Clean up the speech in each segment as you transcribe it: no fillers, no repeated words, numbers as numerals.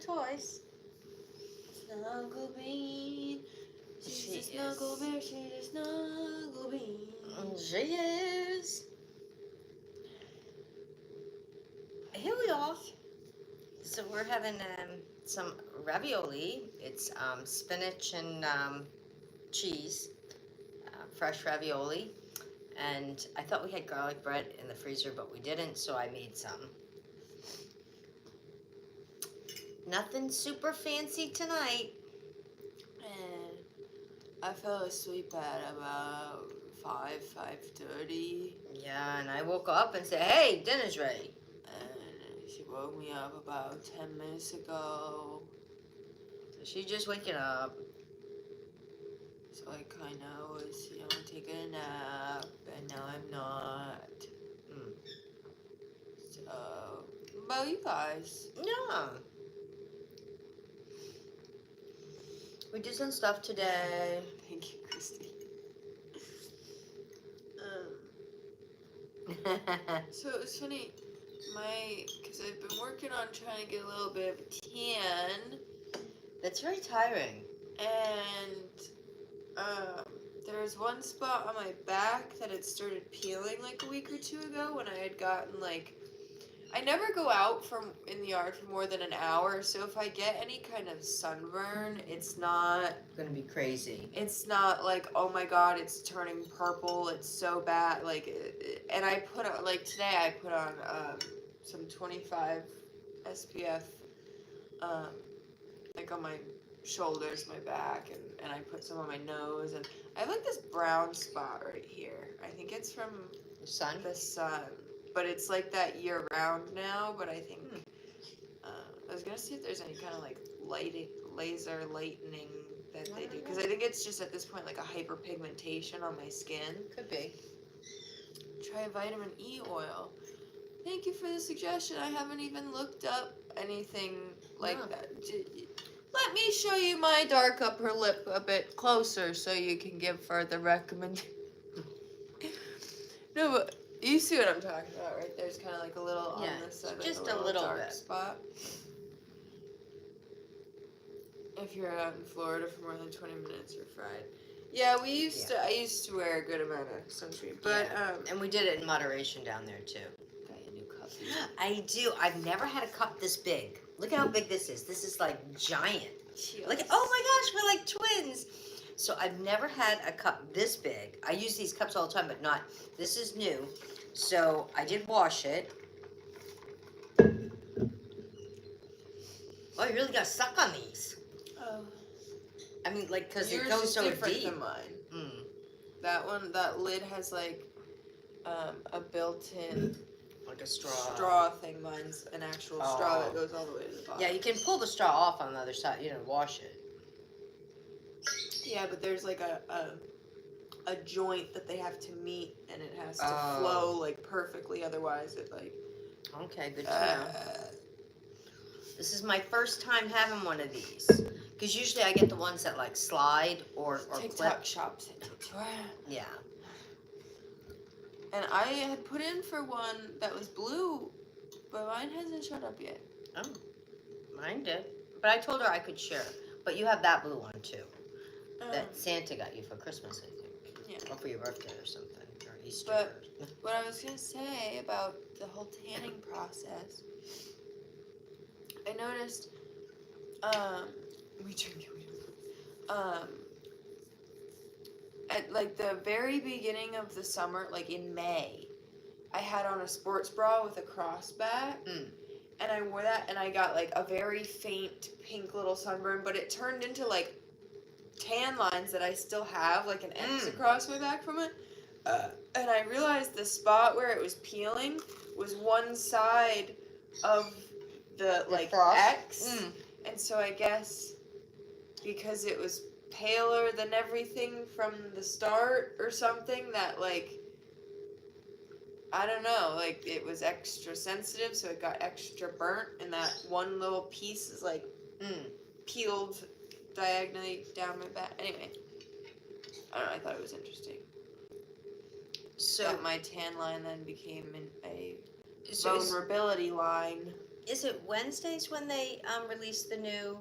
toys. Snuggle Bean. She's a snuggle bear. She's a snuggle bean. She is. Here we are. So we're having some ravioli. It's spinach and cheese, fresh ravioli. And I thought we had garlic bread in the freezer, but we didn't, so I made some. Nothing super fancy tonight. And I fell asleep at about 5:30. Yeah, and I woke up and said, hey, dinner's ready. And she woke me up about 10 minutes ago. So she's just waking up. So I kind of was, taking a nap, and now I'm not. So, what about you guys? Yeah. We did some stuff today. Thank you, Christy. So it was funny, because I've been working on trying to get a little bit of a tan. That's very tiring. And there was one spot on my back that had started peeling like a week or two ago when I had gotten I never go out in the yard for more than an hour, so if I get any kind of sunburn, it's not Gonna be crazy. It's not like, oh my god, it's turning purple, it's so bad. And I put on, today I put on some 25 SPF, on my shoulders, my back, and I put some on my nose, and I have this brown spot right here. I think it's from The sun? the sun, but it's like that year round now, but I think, I was gonna see if there's any kind of laser lightening that they do, because I think it's just at this point a hyperpigmentation on my skin. Could be. Try vitamin E oil. Thank you for the suggestion. I haven't even looked up anything like that. Let me show you my dark upper lip a bit closer so you can give further recommendations. No, but you see what I'm talking about, right? There's kind of a little on this side, just a little dark bit. spot. If you're out in Florida for more than 20 minutes, you're fried. Yeah, I used to wear a good amount of sunscreen, but and we did it in moderation down there too. Got a new cup. I do. I've never had a cup this big. Look at how big this is. This is giant. Cheers. Look at, oh my gosh, we're like twins. So I've never had a cup this big. I use these cups all the time, but not, this is new. So I did wash it. Oh, you really got stuck on these. Oh. I mean, because it Yours goes is so different deep. than mine. That lid has a built-in Like a straw. straw thing. Mine's an actual straw that goes all the way to the bottom. Yeah, you can pull the straw off on the other side, wash it. Yeah, but there's a joint that they have to meet, and it has to flow perfectly. Otherwise, it Okay, good to know. This is my first time having one of these. Because usually I get the ones that slide or TikTok clip. shops it. Yeah. And I had put in for one that was blue, but mine hasn't showed up yet. Oh, mine did. But I told her I could share. But you have that blue one too. That Santa got you for Christmas, I think. Yeah. Or for your birthday or something. Or Easter. But what I was going to say about the whole tanning process, I noticed, at the very beginning of the summer, in May, I had on a sports bra with a crossback, and I wore that, and I got a very faint pink little sunburn, but it turned into tan lines that I still have, an X across my back from it, and I realized the spot where it was peeling was one side of the X, and so I guess because it was paler than everything from the start or something, that I don't know, it was extra sensitive, so it got extra burnt, and that one little piece is peeled diagonally down my back. Anyway, I don't know, I thought it was interesting. So that my tan line then became a vulnerability line. is it Wednesdays when they release the new?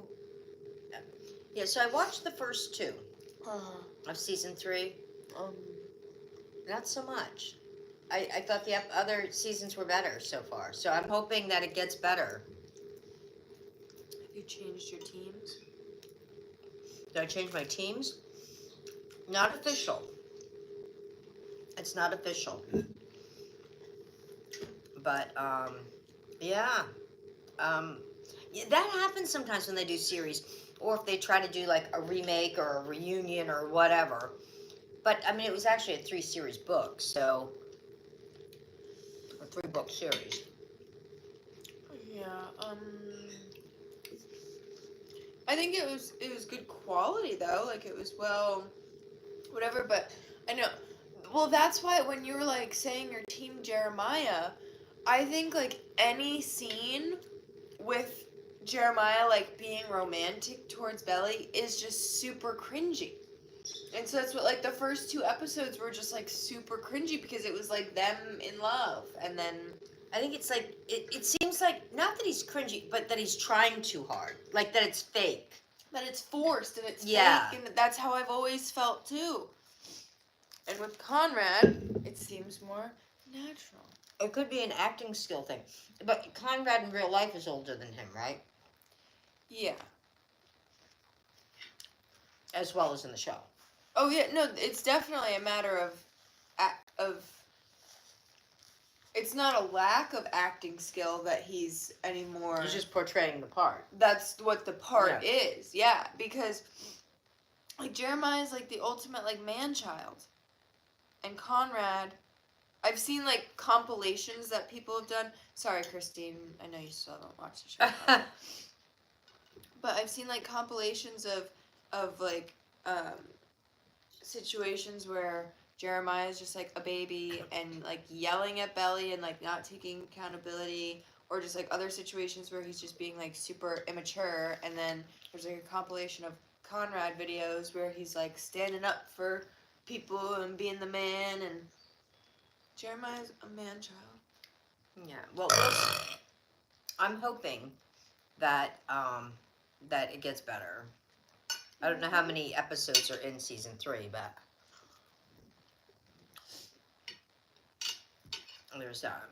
Yeah, so I watched the first two of season 3. Um, Not so much. I thought the other seasons were better so far. So I'm hoping that it gets better. have you changed your teams? Did I change my teams? Not official. It's not official. But yeah. Yeah, that happens sometimes when they do series, or if they try to do like a remake or a reunion or whatever. But I mean, it was actually a 3 series book, so a 3 book series. Yeah. I think it was good quality though. Like it was well, whatever. But I know. Well, that's why when you were like saying your team Jeremiah, I think like any scene with Jeremiah like being romantic towards Belly is just super cringy. And so that's what like the first 2 episodes were just like super cringy because it was like them in love and then I think it's like it seems like not that he's cringy, but that he's trying too hard, like that it's fake. that it's forced and it's Yeah. fake and that's how I've always felt too. And with Conrad, it seems more natural. It could be an acting skill thing, but Conrad in real life is older than him, right? Yeah. As well as in the show. Oh yeah, no, it's definitely a matter of it's not a lack of acting skill that he's anymore. He's just portraying the part. That's what the part is. Yeah, because like Jeremiah is like the ultimate like man child. And Conrad, I've seen like compilations that people have done. Sorry, Christine, I know you still haven't watched the show. But I've seen like compilations of like situations where Jeremiah is just like a baby and like yelling at Belly and like not taking accountability, or just like other situations where he's just being like super immature. And then there's like a compilation of Conrad videos where he's like standing up for people and being the man. And Jeremiah's a man child. Yeah. Well, I'm hoping that that it gets better. I don't know how many episodes are in season 3, but there's that.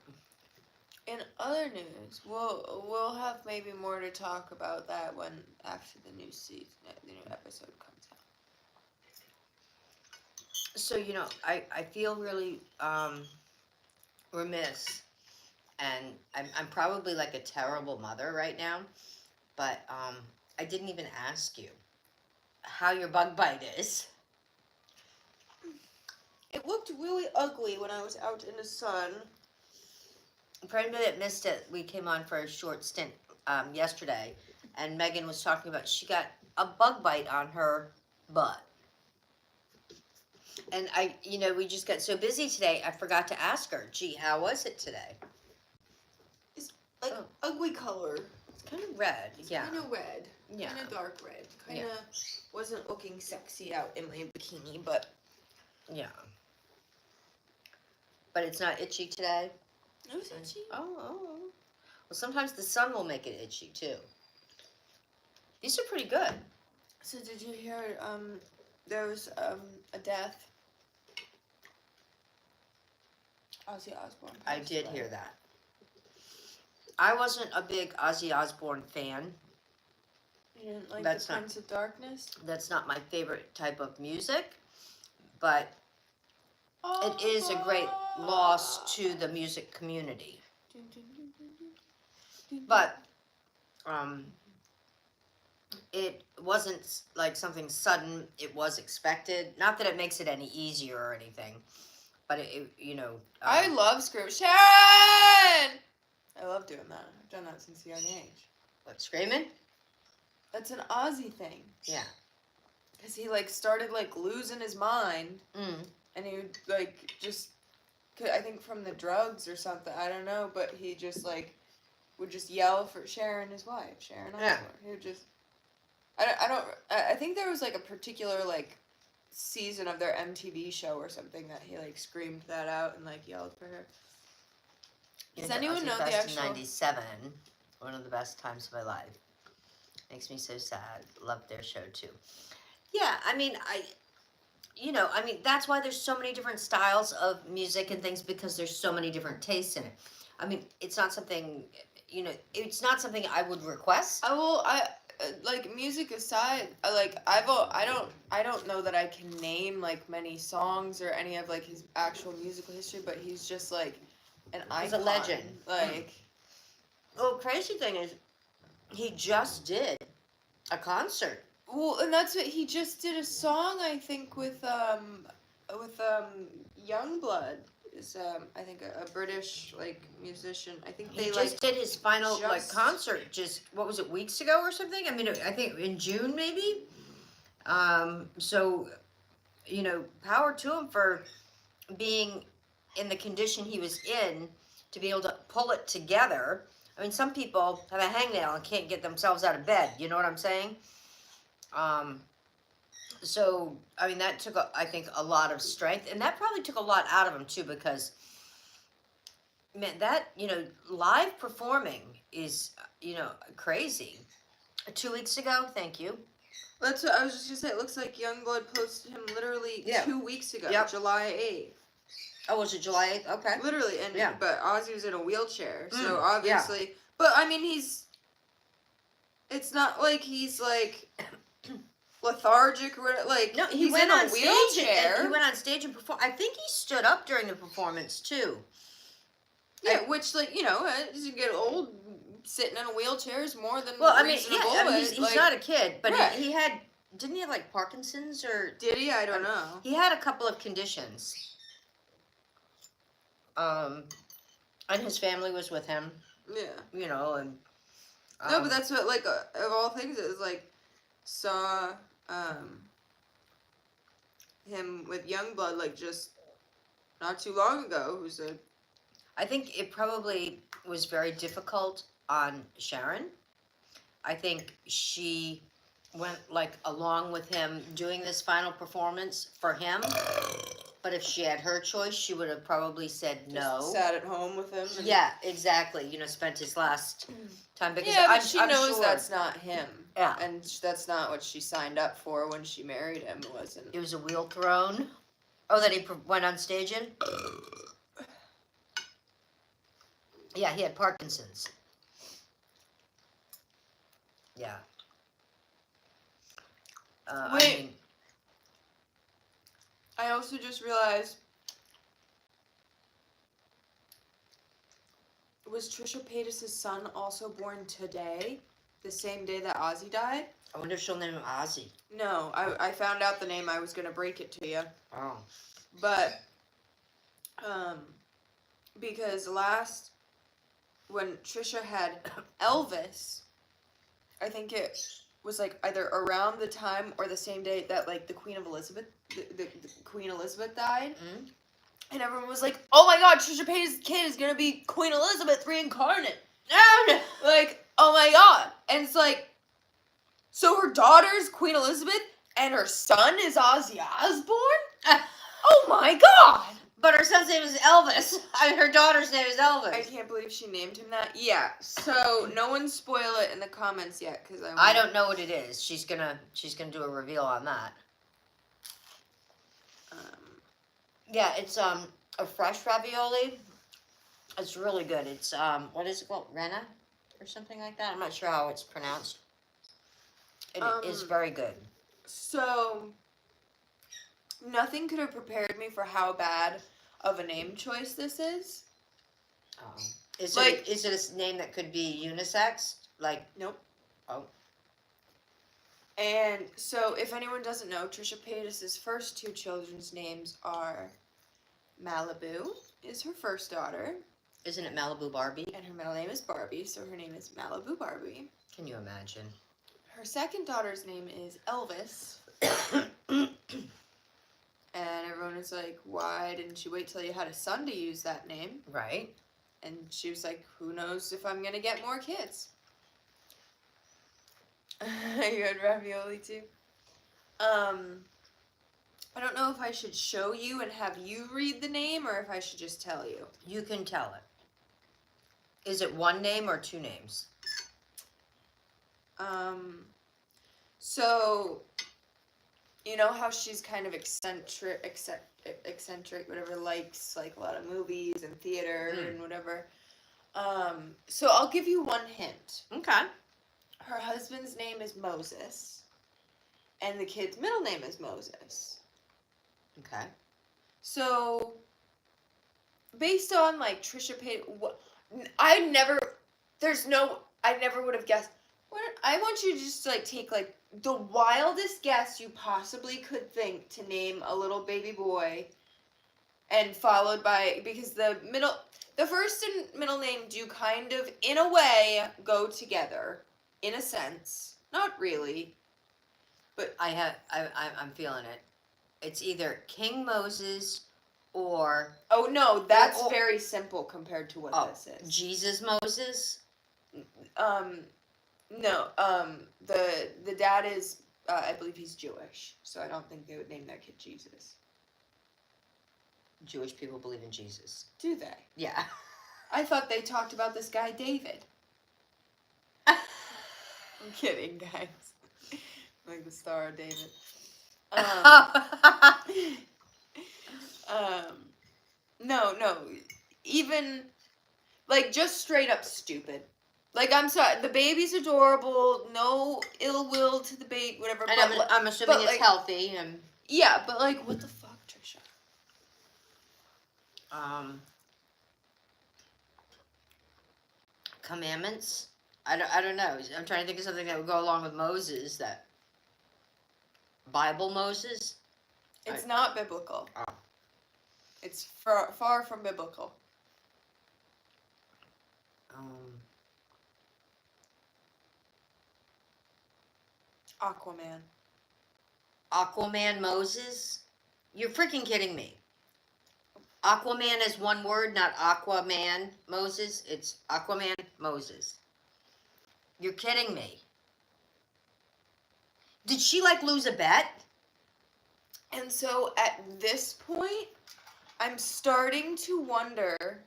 In other news, we'll have maybe more to talk about that when after the new season, the new episode comes out. So I feel really remiss, and I'm probably like a terrible mother right now, but I didn't even ask you how your bug bite is. It looked really ugly when I was out in the sun. For anybody that missed it, we came on for a short stint yesterday, and Megan was talking about she got a bug bite on her butt. And we just got so busy today, I forgot to ask her, gee, how was it today? It's like ugly color. It's kind of red, yeah. Kind of red. Yeah. Kind of dark red. Kind of wasn't looking sexy out in my bikini, but yeah. But it's not itchy today? it was itchy. Oh. Well, sometimes the sun will make it itchy, too. These are pretty good. So did you hear, there was a death? Ozzy Osbourne. I did hear that. I wasn't a big Ozzy Osbourne fan. You didn't like That's the not- Prince of Darkness? That's not my favorite type of music, but it is a great loss to the music community. But it wasn't like something sudden. It was expected. Not that it makes it any easier or anything, but I love Scream. Sharon! I love doing that. I've done that since a young age. What, screaming? That's an Ozzy thing. Yeah. Because he, like, started, like, losing his mind. And he would, like, just, I think from the drugs or something, I don't know, but he just, like, would just yell for Sharon, his wife, Sharon Osbourne. Yeah. He would just, I think there was, like, a particular, like, season of their MTV show or something that he, like, screamed that out and, like, yelled for her. Does anyone know the Pest actual... in '97. One of the best times of my life. Makes me so sad. Love their show too. Yeah, I mean, that's why there's so many different styles of music and things because there's so many different tastes in it. I mean, it's not something, it's not something I would request. Like music aside, I don't know that I can name like many songs or any of like his actual musical history, but he's just like an icon. He's a legend. Like, Well, crazy thing is, he just did a concert. well, and that's what he just did a song I think with Youngblood. Is I think a British like musician. I think He they just did his final like just- concert. Just what was it, weeks ago or something? I mean, I think in June maybe. So, power to him for being in the condition he was in to be able to pull it together. I mean, some people have a hangnail and can't get themselves out of bed. You know what I'm saying? So, I mean, that took, I think, a lot of strength. And that probably took a lot out of him, too, because, man, that, live performing is, crazy. 2 weeks ago, thank you. That's what I was just gonna say. It looks like Youngblood posted him literally 2 weeks ago, Yep. July 8th. Oh, was it July 8th? Okay. Literally, and Yeah. but Ozzy was in a wheelchair, so yeah. obviously. But I mean, it's not like he's like lethargic or whatever. Like No, he he's went in a on stage. wheelchair. And he went on stage and performed. I think he stood up during the performance, too. Yeah, which like as you get old, sitting in a wheelchair is more than Well, I mean, reasonable. yeah, I mean, he's like, not a kid, but right. he had, didn't he have like Parkinson's or? Did he? I don't know. He had a couple of conditions. And his family was with him, Yeah. and. No, but that's what like of all things it was like saw him with Youngblood like just not too long ago. Who's a I think it probably was very difficult on Sharon. I think she went like along with him doing this final performance for him. But if she had her choice, she would have probably said no. just sat at home with him. And, Yeah, exactly. Spent his last time because yeah, but I'm knows sure that's not him. Yeah. And that's not what she signed up for when she married him. It wasn't. it was a wheel thrown. Oh, that he went on stage in? Yeah, he had Parkinson's. Yeah. Wait. I also just realized, was Trisha Paytas' son also born today, the same day that Ozzy died? I wonder if she'll name him Ozzy. No, I found out the name. I was gonna break it to you, Oh. but because when Trisha had Elvis, I think it was like either around the time or the same day that like the Queen Elizabeth died. Mm-hmm. And everyone was like, "Oh my God, Trisha Paytas' kid is gonna be Queen Elizabeth reincarnate." No. Like, oh my God! And it's like, so her daughter's Queen Elizabeth and her son is Ozzy Osbourne? Oh my God! But her son's name is Elvis. I mean, her daughter's name is Elvis. I can't believe she named him that. Yeah. So no one spoil it in the comments yet, because I don't know what it is. She's gonna do a reveal on that. Yeah, it's a fresh ravioli. It's really good. It's what is it called? Rena or something like that. I'm not sure how it's pronounced. It is very good. So nothing could have prepared me for how bad of a name choice this is. Is Like- it a name that could be unisex? Like Nope. Oh. And so, if anyone doesn't know, Trisha Paytas' first two children's names are Malibu, is her first daughter, Isn't it Malibu Barbie? and her middle name is Barbie, so her name is Malibu Barbie. Can you imagine? Her second daughter's name is Elvis, and everyone is like, why didn't you wait till you had a son to use that name? Right. And she was like, who knows if I'm gonna get more kids. You had ravioli too? I don't know if I should show you and have you read the name, or if I should just tell you. You can tell it. Is it one name or two names? So, you know how she's kind of eccentric, whatever, likes like a lot of movies and theater and whatever. So I'll give you one hint. Okay. Her husband's name is Moses, and the kid's middle name is Moses. Okay. So, based on like Trisha Paytas, I never would have guessed. I want you to just like take like the wildest guess you possibly could think to name a little baby boy, and followed by, because the first and middle name do kind of in a way go together, in a sense, not really, but I'm feeling it. It's either King Moses or oh no, that's very simple compared to what this is. Jesus Moses. No, the dad is, I believe he's Jewish, so I don't think they would name their kid Jesus. Jewish people believe in Jesus. Do they? Yeah. I thought they talked about this guy David. I'm kidding, guys. Like the Star of David. No, even, like, just straight up stupid. Like, I'm sorry, the baby's adorable, no ill will to the baby, whatever. And I'm assuming it's like, healthy. And yeah, but, like, what the fuck, Trisha? Commandments? I don't know. I'm trying to think of something that would go along with Moses. That Bible Moses? It's not biblical. Oh. It's far from biblical. Aquaman. Aquaman Moses? You're freaking kidding me. Aquaman is one word, not Aquaman Moses. It's Aquaman Moses. You're kidding me. Did she, like, lose a bet? And so at this point, I'm starting to wonder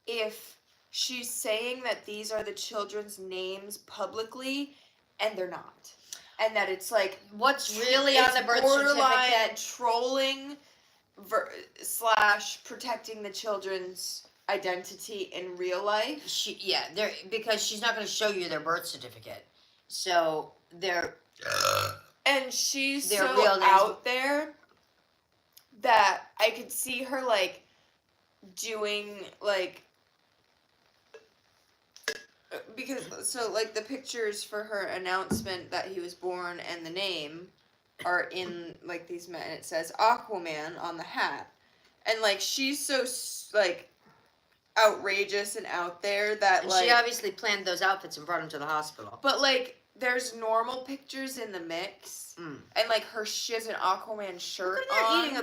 if she's saying that these are the children's names publicly, and they're not. And that it's like, what's really on the birth certificate? Trolling / protecting the children's identity in real life. Because she's not going to show you their birth certificate. So they're... And she's so out there that I could see her, like, doing, like... Because, so, like, the pictures for her announcement that he was born and the name are in, like, these men. And it says Aquaman on the hat. And, like, she's so, like, outrageous and out there that, and like... she obviously planned those outfits and brought them to the hospital. But, like, there's normal pictures in the mix. And, like, she has an Aquaman shirt on. Eating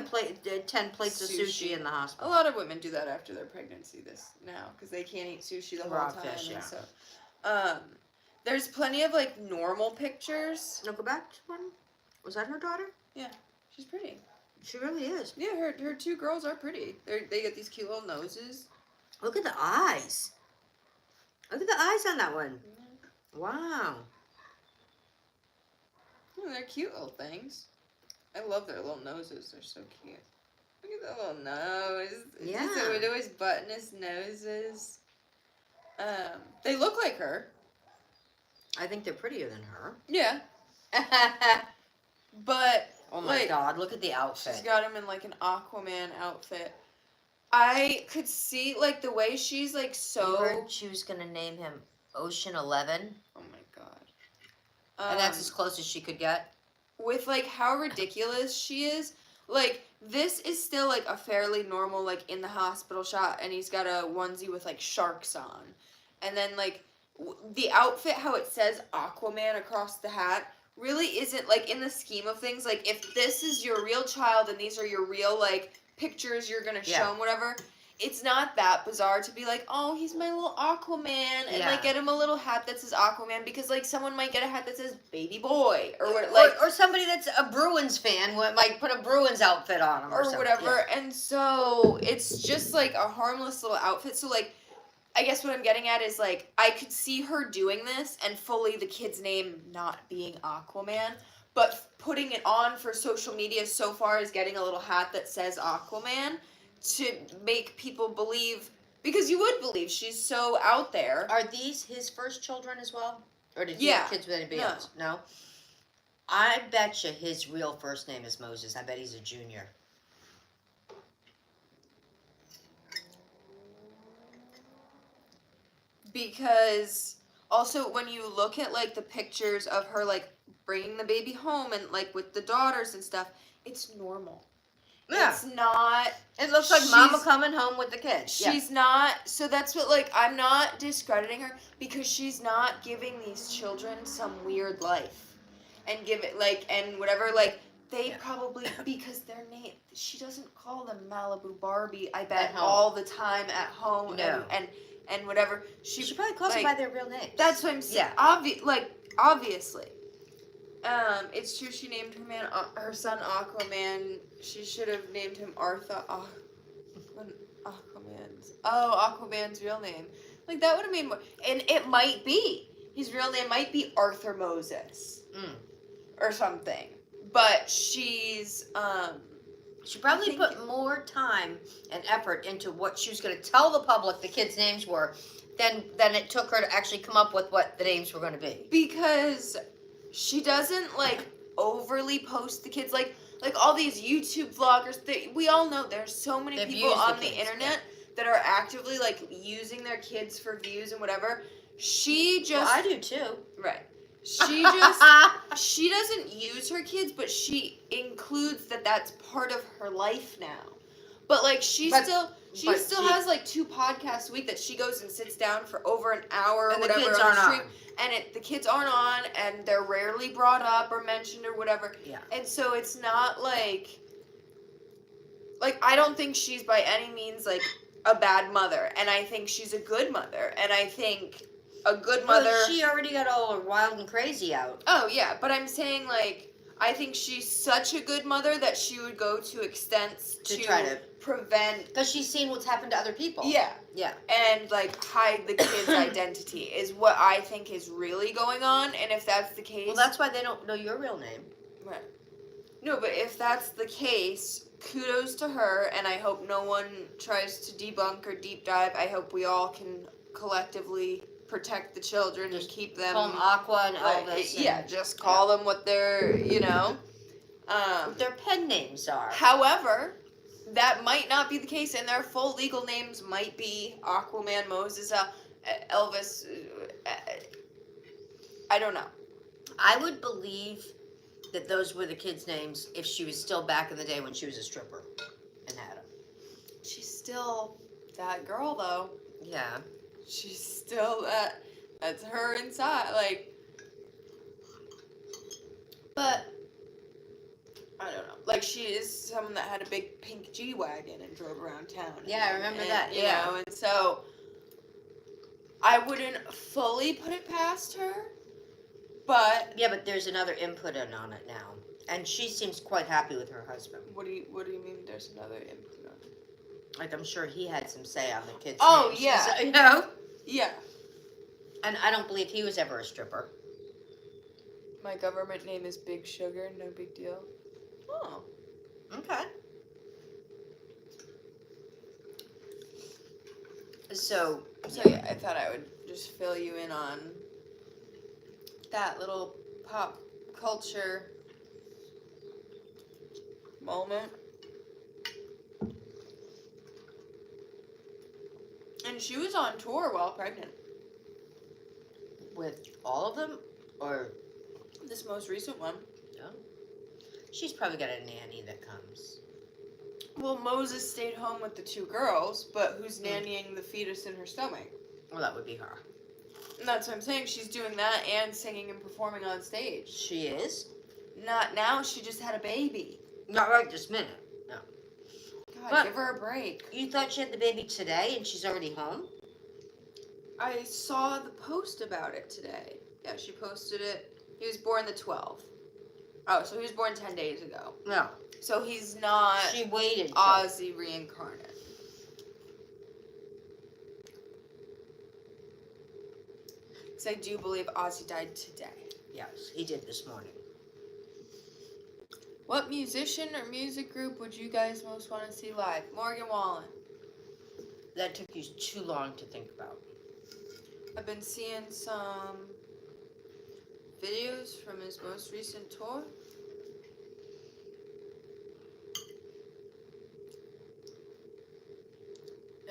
10 plates of sushi in the hospital. A lot of women do that after their pregnancy now, because they can't eat sushi the whole time. Fish, yeah. So, there's plenty of, like, normal pictures. No, go back to one. Was that her daughter? Yeah, she's pretty. She really is. Yeah, her two girls are pretty. They get these cute little noses. Look at the eyes. Look at the eyes on that one. Mm-hmm. Wow. Oh, they're cute little things. I love their little noses. They're so cute. Look at that little nose. Yeah. So it always button his noses. They look like her. I think they're prettier than her. Yeah. But oh my God! Look at the outfit. She's got him in like an Aquaman outfit. I could see like the way she's like so. You heard she was gonna name him Ocean 11. Oh my God. And that's as close as she could get. With like how ridiculous she is. Like this is still like a fairly normal like in the hospital shot, and he's got a onesie with like sharks on, and then like the outfit, how it says Aquaman across the hat, really isn't like in the scheme of things. Like if this is your real child and these are your real like pictures you're gonna show him, whatever. It's not that bizarre to be like, oh, he's my little Aquaman, and like get him a little hat that says Aquaman, because like someone might get a hat that says Baby Boy or what, like, or somebody that's a Bruins fan might put a Bruins outfit on him or whatever. Yeah. And so it's just like a harmless little outfit. So like I guess what I'm getting at is, like, I could see her doing this and fully the kid's name not being Aquaman, but putting it on for social media so far as getting a little hat that says Aquaman to make people believe, because you would believe she's so out there. Are these his first children as well? Or did he Yeah. have kids with anybody No. else? No? I bet you his real first name is Moses. I bet he's a junior. Because also when you look at, like, the pictures of her, like, bringing the baby home and, like, with the daughters and stuff, it's normal. Yeah. It's not. It looks like mama coming home with the kids. She's not. So that's what, like, I'm not discrediting her because she's not giving these children some weird life and give it, like, and whatever, like, they probably, because their name, she doesn't call them Malibu Barbie, I bet, all the time at home. No. And whatever. She probably calls them by their real names. That's what I'm saying. Yeah. Obviously. It's true she named her son Aquaman. She should have named him Arthur. Aquaman's real name. Like, that would have made more. And it might be. His real name might be Arthur Moses. Or something. But she's, She probably put more time and effort into what she was going to tell the public the kids' names were than it took her to actually come up with what the names were going to be. Because she doesn't, like, overly post the kids. Like all these YouTube vloggers, we all know there's so many people on the internet that are actively, like, using their kids for views and whatever. She just... Well, I do too. Right. She doesn't use her kids, but she includes that's part of her life now. But, like, she still has, like, 2 podcasts a week that she goes and sits down for over an hour or whatever on the stream. And the kids aren't on, and they're rarely brought up or mentioned or whatever. Yeah. And so it's not like, I don't think she's by any means, like, a bad mother. And I think she's a good mother. And I think a good mother... Well, she already got all wild and crazy out. Oh, yeah. But I'm saying, like, I think she's such a good mother that she would go to extents to try to prevent... Because she's seen what's happened to other people. Yeah. Yeah. And, like, hide the kid's identity is what I think is really going on. And if that's the case... Well, that's why they don't know your real name. Right. No, but if that's the case, kudos to her, and I hope no one tries to debunk or deep dive. I hope we all can collectively protect the children and keep them... Call them Aqua and Elvis. Yeah, just call them what they're, what their pen names are. However, that might not be the case, and their full legal names might be Aquaman, Moses, Elvis. I don't know. I would believe that those were the kids' names if she was still back in the day when she was a stripper and had them. She's still that girl, though. Yeah. She's still that's her inside, like, but I don't know. Like, she is someone that had a big pink G-Wagon and drove around town. Yeah, I remember that. You know, and so I wouldn't fully put it past her, but... Yeah, but there's another input on it now. And she seems quite happy with her husband. What do you mean there's another input on it? Like, I'm sure he had some say on the kids' Oh, names. yeah. So, you know? Yeah. And I don't believe he was ever a stripper. My government name is Big Sugar, no big deal. Oh. Okay. So yeah, I thought I would just fill you in on that little pop culture moment. And she was on tour while pregnant. with all of them, or This most recent one. no? She's probably got a nanny that comes. Well, Moses stayed home with the 2 girls, but who's nannying the fetus in her stomach? Well, that would be her. And that's what I'm saying. She's doing that and singing and performing on stage. She is? Not now. She just had a baby. Not right this minute. No. God, But- give her a break. You thought she had the baby today and she's already home? I saw the post about it today. Yeah, she posted it. He was born the 12th. Oh, so he was born 10 days ago. No. So he's not She waited. Ozzy reincarnate. Because I do believe Ozzy died today. Yes, he did this morning. What musician or music group would you guys most want to see live? Morgan Wallen. That took you too long to think about. I've been seeing some videos from his most recent tour.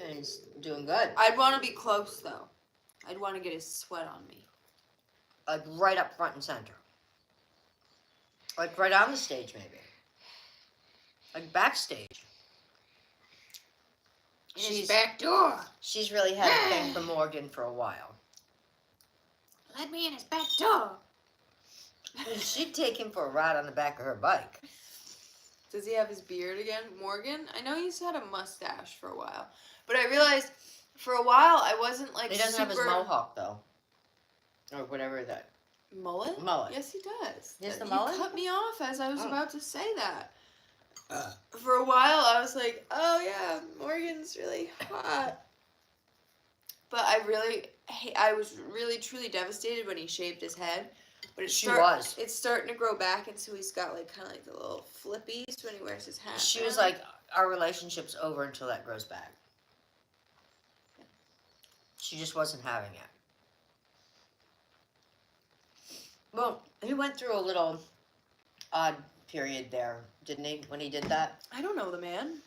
And he's doing good. I'd want to be close, though. I'd want to get his sweat on me. Like right up front and center. Like right on the stage, maybe. Like backstage. In his back door. She's really had a thing for Morgan for a while. Let me in his back door. She'd take him for a ride on the back of her bike. Does he have his beard again? Morgan? I know he's had a mustache for a while. But I realized for a while I wasn't like He doesn't have his mohawk though. Or whatever that. Mullet? Mullet. Yes, he does. He has the You mullet? cut me off as I was Oh. about to say that. For a while, I was like, oh yeah, Morgan's really hot. But I was really, truly devastated when he shaved his head. But it's starting to grow back, and so he's got like kind of like the little flippies when he wears his hat. She was like, our relationship's over until that grows back. She just wasn't having it. Well, he went through a little odd period there, didn't he, when he did that? I don't know the man.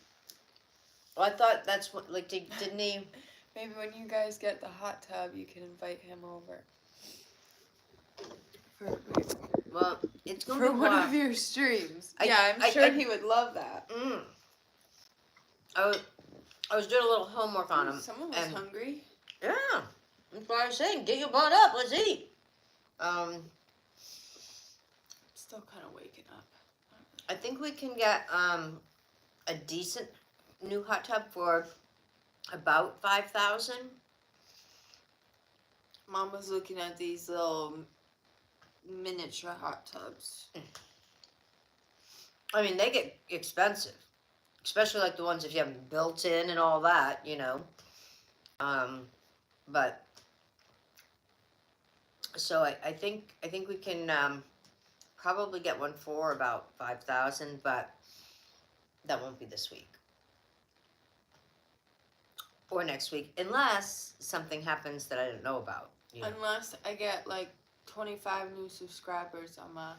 Well, I thought that's what, like, didn't he? Maybe when you guys get the hot tub, you can invite him over. Well, it's going For to be one of your streams. I'm sure he would love that. I was doing a little homework on him. Someone was hungry. Yeah, that's what I was saying. Get your butt up. Let's eat. Still kind of waking up. I think we can get a decent new hot tub for about $5,000. Mom was looking at these little miniature hot tubs. I mean, they get expensive, especially like the ones if you have them built in and all that, you know. But so I think we can probably get one for about $5,000, but that won't be this week or next week, unless something happens that I don't know about. You know? Unless I get like 25 new subscribers on my.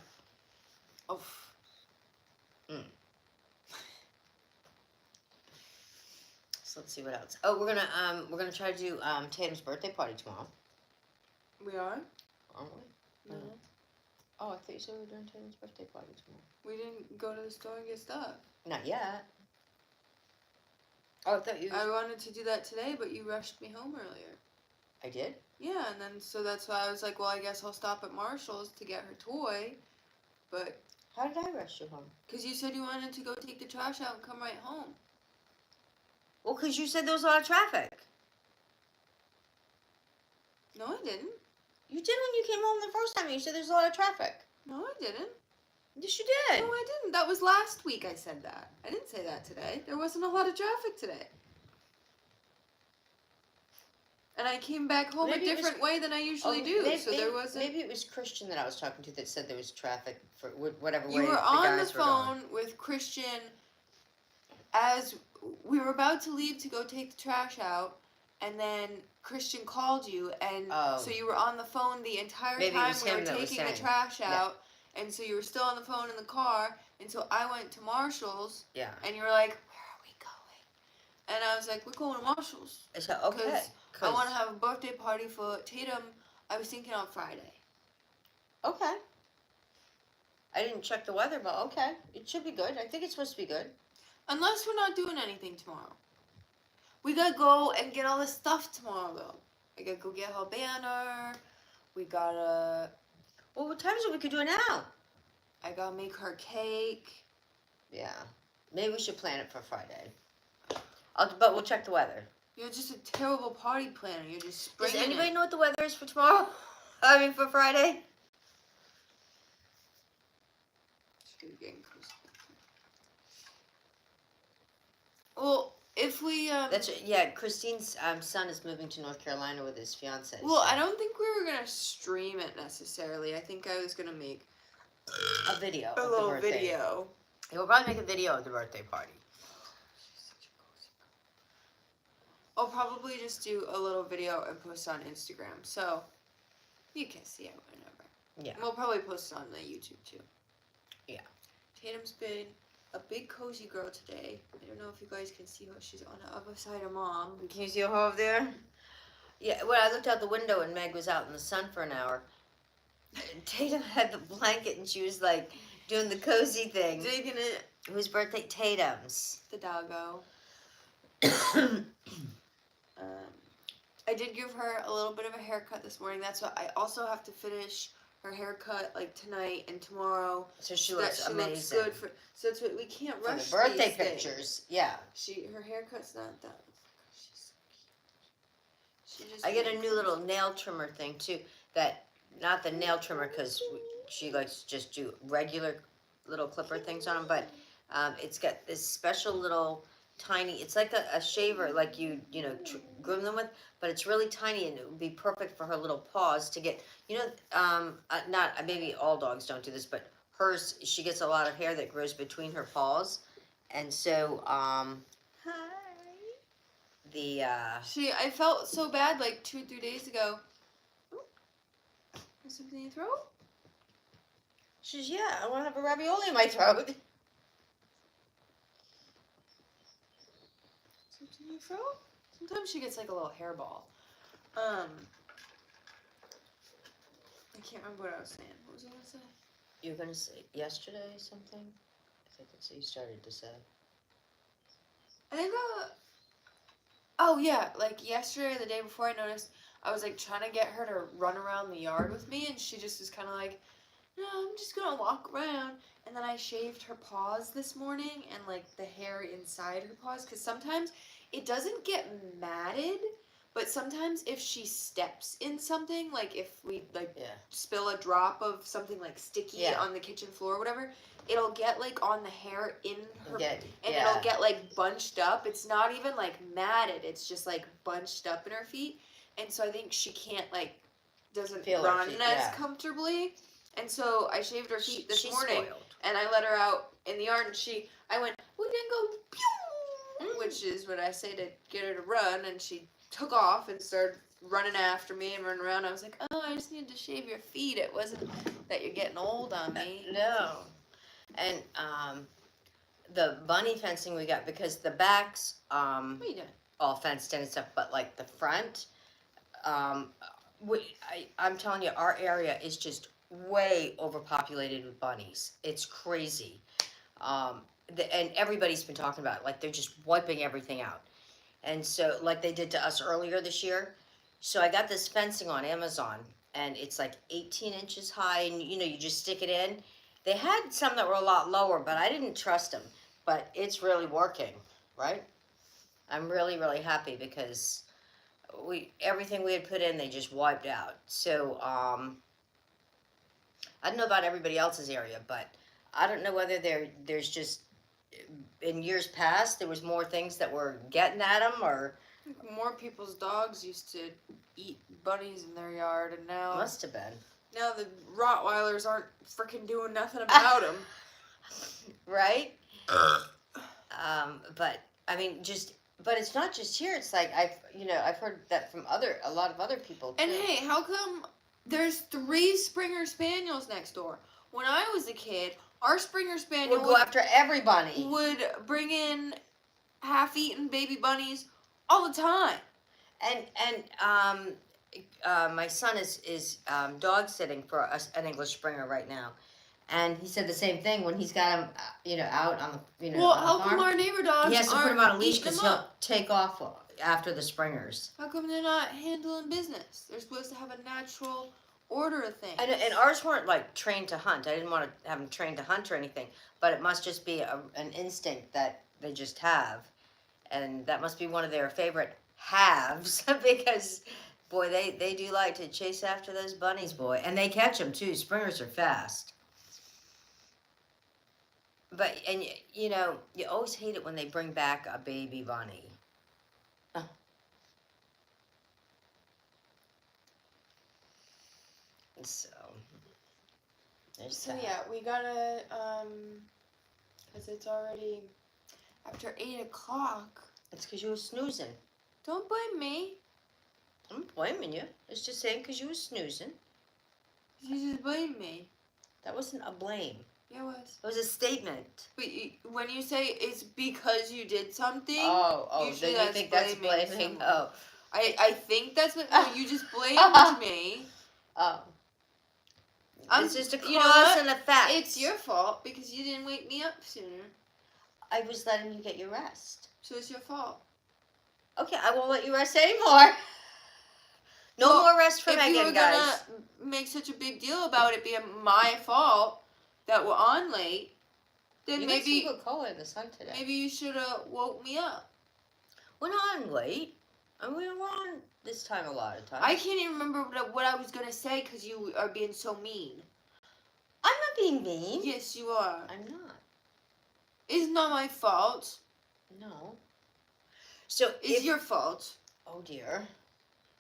So let's see what else. Oh, we're gonna try to do Tatum's birthday party tomorrow. We are? Aren't we? No. Oh, I thought you said we were doing Tatum's birthday party tomorrow. We didn't go to the store and get stuff. Not yet. Oh, I thought you. I wanted to do that today, but you rushed me home earlier. I did? Yeah, and then so that's why I was like, well, I guess I'll stop at Marshall's to get her toy. But. How did I rush you home? Because you said you wanted to go take the trash out and come right home. Well, because you said there was a lot of traffic. No, I didn't. You did when you came home the first time. You said there's a lot of traffic. No, I didn't. Yes, you did. No, I didn't. That was last week I said that. I didn't say that today. There wasn't a lot of traffic today. And I came back home a different way than I usually do. There wasn't. Maybe it was Christian that I was talking to that said there was traffic for whatever way you were the on guys the were phone going. with Christian as we were about to leave to go take the trash out, and then Christian called you, and so you were on the phone the entire time we were taking the trash out, and so you were still on the phone in the car, and so I went to Marshall's, and you were like, where are we going? And I was like, we're going to Marshall's. I said, okay. I want to have a birthday party for Tatum. I was thinking on Friday. Okay. I didn't check the weather, but okay. It should be good. I think it's supposed to be good. Unless we're not doing anything tomorrow. We gotta go and get all this stuff tomorrow, though. I gotta go get her banner. We gotta... Well, what time is it? We could do it now. I gotta make her cake. Yeah. Maybe we should plan it for Friday. But we'll check the weather. You're just a terrible party planner. You're just springing Does anybody know what the weather is for tomorrow? I mean, for Friday? Well, If we Christine's son is moving to North Carolina with his fiance. Well, I don't think we were gonna stream it necessarily. I think I was gonna make a video. A little video. We'll probably make a video of the birthday party. I'll probably just do a little video and post on Instagram, so you can see it whenever. Yeah. And we'll probably post it on the YouTube too. Yeah. Tatum's been a big cozy girl today. I don't know if you guys can see her. She's on the other side of Mom. Can you see her over there? Yeah. Well, I looked out the window and Meg was out in the sun for an hour. Tatum had the blanket and she was like doing the cozy thing. Digging it. Whose birthday? Tatum's. The doggo. I did give her a little bit of a haircut this morning. That's what I also have to finish her haircut like tonight and tomorrow. So she looks amazing. Looks good for. So it's what we can't rush for the birthday these pictures. Things. Yeah. Her haircut's not done. She's so cute. She just. I get a new little nail trimmer thing too. That not the nail trimmer because she likes to just do regular little clipper things on them, but it's got this special little tiny. It's like a shaver, like you groom them with, but it's really tiny and it would be perfect for her little paws to get. Not maybe all dogs don't do this, but hers, she gets a lot of hair that grows between her paws, and so Hi. I felt so bad like 2 or 3 days ago. Is something in your throat? She's I want to have a ravioli in my throat. Something in your throat? Sometimes she gets like a little hairball. I can't remember what I was saying. What was I gonna say? You were gonna say yesterday something? I think that's what you started to say. I think oh yeah, like yesterday or the day before I noticed I was like trying to get her to run around the yard with me and she just was kinda like, no, I'm just gonna walk around. And then I shaved her paws this morning and like the hair inside her paws because sometimes it doesn't get matted, but sometimes if she steps in something, like if we spill a drop of something like sticky on the kitchen floor or whatever, it'll get like on the hair in her it'll get like bunched up. It's not even like matted, it's just like bunched up in her feet. And so I think she can't doesn't run as comfortably. And so I shaved her feet this morning, and I let her out in the yard, and I went, we can go, pew, which is what I say to get her to run, and she took off and started running after me and running around. I was like, oh, I just needed to shave your feet. It wasn't that you're getting old on me. No. And the bunny fencing we got, because the backs what are you doing? All fenced in and stuff, but like the front, I'm telling you, our area is just way overpopulated with bunnies. It's crazy. And everybody's been talking about it, like they're just wiping everything out. And so like they did to us earlier this year. So I got this fencing on Amazon and it's like 18 inches high and you just stick it in. They had some that were a lot lower, but I didn't trust them. But it's really working, right? I'm really, really happy because everything we had put in, they just wiped out. So, I don't know about everybody else's area, but I don't know whether there's just, in years past, there was more things that were getting at them, or... More people's dogs used to eat bunnies in their yard, and now... Must have been. Now the Rottweilers aren't freaking doing nothing about them. Right? But, I mean, but it's not just here. It's like, I've heard that from a lot of other people, too. And hey, how come... There's 3 Springer Spaniels next door. When I was a kid, our Springer Spaniel would go after every bunny. Would bring in half-eaten baby bunnies all the time. And my son is dog sitting for an English Springer right now, and he said the same thing when he's got him, out on the, Well, on how the come farm. our neighbor dogs He has to put him on a leash because he'll up? take off after the Springers. How come they're not handling business? They're supposed to have a natural order of things. And ours weren't like trained to hunt. I didn't want to have them trained to hunt or anything, but it must just be an instinct that they just have, and that must be one of their favorite halves because, boy, they do like to chase after those bunnies, boy, and they catch them too. Springers are fast. But, and you know, you always hate it when they bring back a baby bunny. Uh, So, there's So that. yeah, we gotta, cause it's already after 8 o'clock. It's because you were snoozing. Don't blame me. I'm not blaming you. It's just saying because you were snoozing. You just blame me. That wasn't a blame. Yeah, it was. It was a statement. But when you say it's because you did something, Oh, usually then you think that's blaming? someone. Oh. I think that's what. No, you just blamed me. Oh. I'm It's just a you know cause what? and effect. It's your fault because you didn't wake me up sooner. I was letting you get your rest. So it's your fault. Okay, I won't let you rest anymore. No Well, more rest for if you Megan, were guys. gonna make such a big deal about it being my fault that we're on late, then You maybe got some good color in the sun today. maybe you should have woke me up. We're not on late. And we were on this time a lot of times. I can't even remember what I was gonna say because you are being so mean. I'm not being mean. Yes, you are. I'm not. It's not my fault. No. So It's your fault. Oh dear.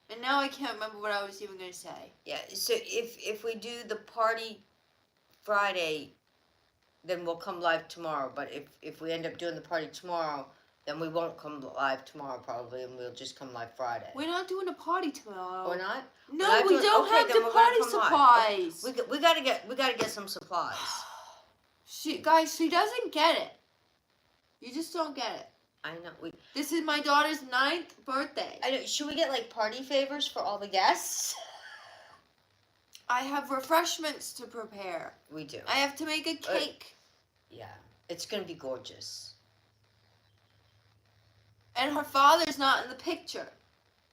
And now I can't remember what I was even gonna say. Yeah. So if we do the party Friday, then we'll come live tomorrow. But if we end up doing the party tomorrow, then we won't come live tomorrow probably, and we'll just come live Friday. We're not doing a party tomorrow. We're not. No, We're not we don't okay, have then the we're gonna party come live. supplies. We gotta get some supplies. She doesn't get it. You just don't get it. I know. This is my daughter's 9th birthday. I know. Should we get like party favors for all the guests? I have refreshments to prepare. We do. I have to make a cake. Yeah, it's gonna be gorgeous. And her father's not in the picture.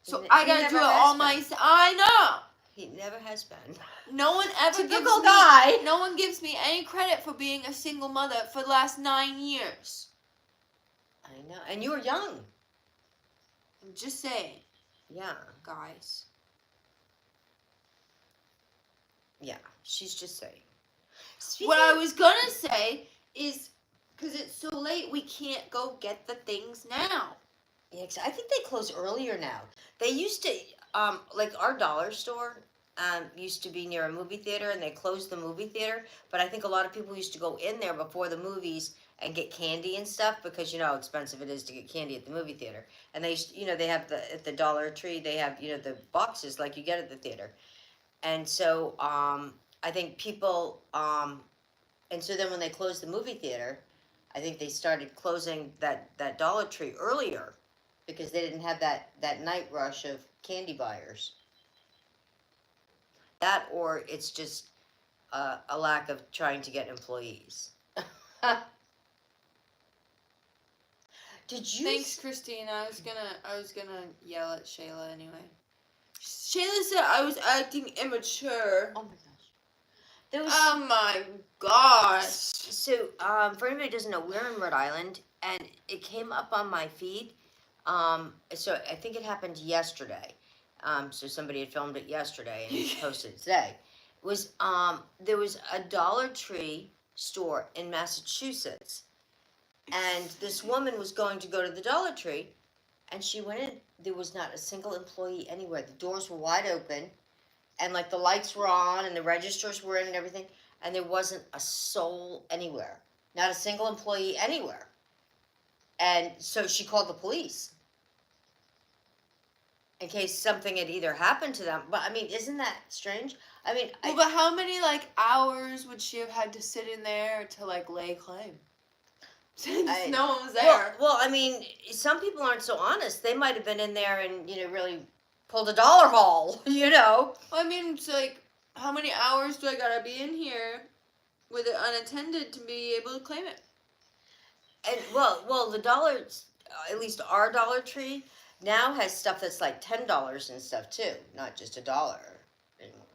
So He I gotta never do it has all been. myself. I know. He never has been. No one ever Typical guy. No one gives me any credit for being a single mother for the last 9 years. I know. And you were young. I'm just saying, Yeah. guys. Yeah. She's just saying. What I was gonna say is, because it's so late, we can't go get the things now. Yeah, I think they close earlier now. They used to, like our dollar store, used to be near a movie theater, and they closed the movie theater. But I think a lot of people used to go in there before the movies and get candy and stuff because you know how expensive it is to get candy at the movie theater. And they, they have at the Dollar Tree, they have the boxes like you get at the theater. And so I think people, and so then when they closed the movie theater, I think they started closing that Dollar Tree earlier because they didn't have that night rush of candy buyers. That or it's just a lack of trying to get employees. Did you? Thanks, Christine. I was gonna yell at Shayla anyway. Shayla said I was acting immature. Oh my gosh. There was. Oh my gosh. So, for anybody who doesn't know, we're in Rhode Island, and it came up on my feed. So I think it happened yesterday. So somebody had filmed it yesterday and posted it today. It was there was a Dollar Tree store in Massachusetts, and this woman was going to go to the Dollar Tree, and she went in. There was not a single employee anywhere. The doors were wide open, and like the lights were on, and the registers were in, and everything, and there wasn't a soul anywhere. Not a single employee anywhere. And so she called the police in case something had either happened to them. But I mean, isn't that strange? I mean, Well, but how many hours would she have had to sit in there to lay claim? Since no one was there. Well, I mean, some people aren't so honest. They might have been in there and really pulled a dollar haul. Well, I mean, it's how many hours do I gotta be in here with it unattended to be able to claim it? And well, the dollars, at least our Dollar Tree, now has stuff that's like $10 and stuff too, not just $1 anymore.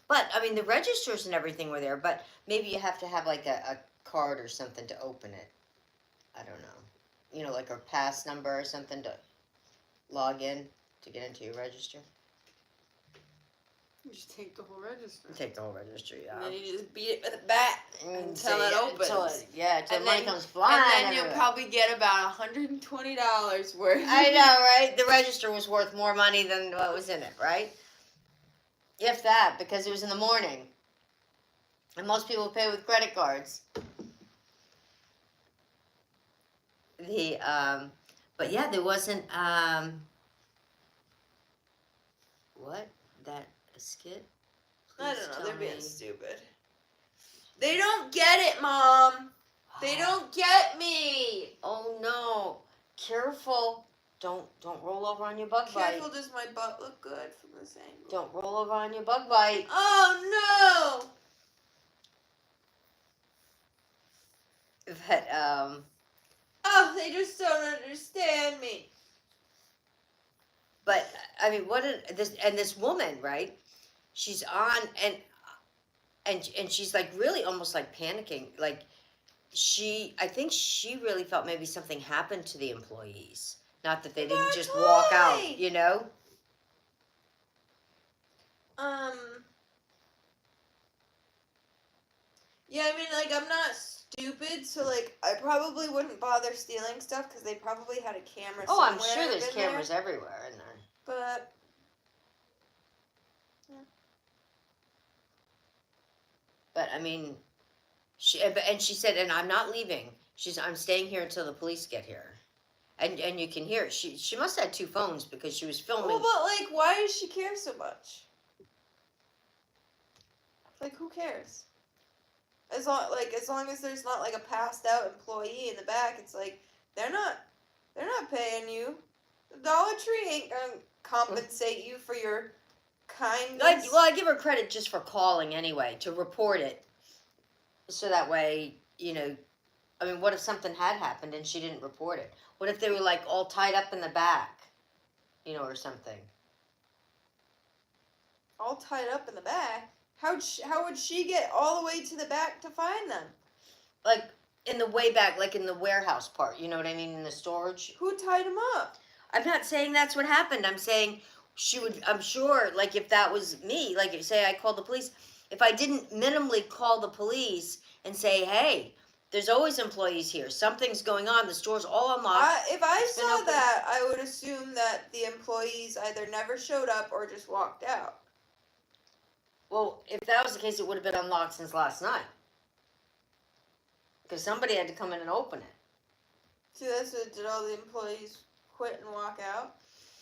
But I mean, the registers and everything were there, but maybe you have to have like a card or something to open it. I don't know, like a pass number or something to log in to get into your register. You just take the whole register. Take the whole registry And out. then you just beat it with a bat until it opens. Until And money then- comes flying. And then you'll everywhere. probably get about $120 worth. I know, right? The register was worth more money than what was in it, right? If that, because it was in the morning. And most people pay with credit cards. But yeah, there wasn't, what? That a skit? I Please don't know. tell They're being me. stupid. They don't get it, Mom. They don't get me. Oh no! Careful! Don't roll over on your bug bite. Careful, does my butt look good from this angle? Don't roll over on your bug bite. Oh no! But Oh, they just don't understand me. But I mean, this woman, right? She's on and she's like really almost like panicking. Like I think she really felt maybe something happened to the employees. Not that they didn't just walk out, you know? Yeah, I mean, like, I'm not stupid, so, like, I probably wouldn't bother stealing stuff because they probably had a camera Oh, I'm somewhere sure there's in cameras there, everywhere in there. but, But I mean, she said, and I'm not leaving. I'm staying here until the police get here. And you can hear it. She must have had two phones because she was filming. well, but, like, why does she care so much? Like, who cares? As long as there's not, like, a passed out employee in the back, it's like, they're not paying you. The Dollar Tree ain't gonna compensate you for your kindness. I give her credit just for calling anyway, to report it. So that way, you know, I mean, what if something had happened and she didn't report it? What if they were, like, all tied up in the back, you know, or something? All tied up in the back? How would she get all the way to the back to find them? Like, in the way back, like in the warehouse part, you know what I mean, in the storage? Who tied them up? I'm not saying that's what happened. I'm saying I'm sure, like, if that was me, like, if, say I called the police, if I didn't minimally call the police and say, hey, there's always employees here. Something's going on. The store's all unlocked. If I It's been saw open. that, I would assume that the employees either never showed up or just walked out. Well, if that was the case, it would have been unlocked since last night. Because somebody had to come in and open it. See, that's what, did all the employees quit and walk out?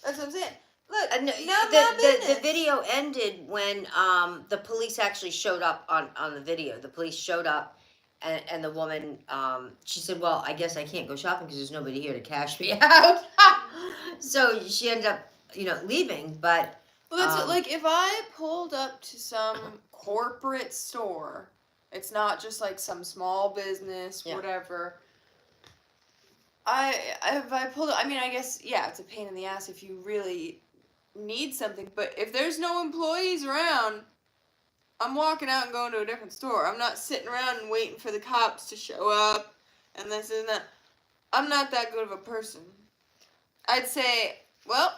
That's what I'm saying. Look, No, not my business. the video ended when the police actually showed up on the video. The police showed up, and the woman, she said, well, I guess I can't go shopping because there's nobody here to cash me out. So she ended up, you know, leaving, but... Well, that's like, if I pulled up to some corporate store, it's not just like some small business, Yeah. whatever. If I pulled up, I mean, I guess, yeah, it's a pain in the ass if you really need something, but if there's no employees around, I'm walking out and going to a different store. I'm not sitting around and waiting for the cops to show up and this and that. I'm not that good of a person. I'd say, well,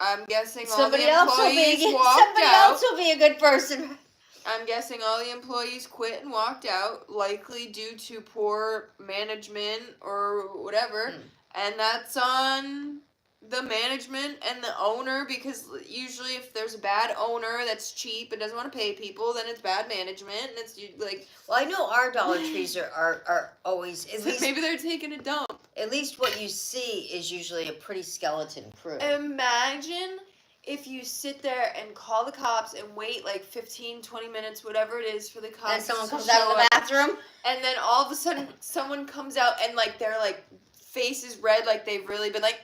I'm guessing all the employees walked somebody out. else will be a good person. I'm guessing all the employees quit and walked out, likely due to poor management or whatever. And that's on the management and the owner, because usually if there's a bad owner that's cheap and doesn't want to pay people, then it's bad management. And it's like... Well, I know our Dollar Trees are always... At least, maybe they're taking a dump. At least what you see is usually a pretty skeleton crew. Imagine if you sit there and call the cops and wait like 15, 20 minutes, whatever it is, for the cops And someone to comes out of show the up. bathroom. And then all of a sudden, someone comes out and like their like face is red, like they've really been like.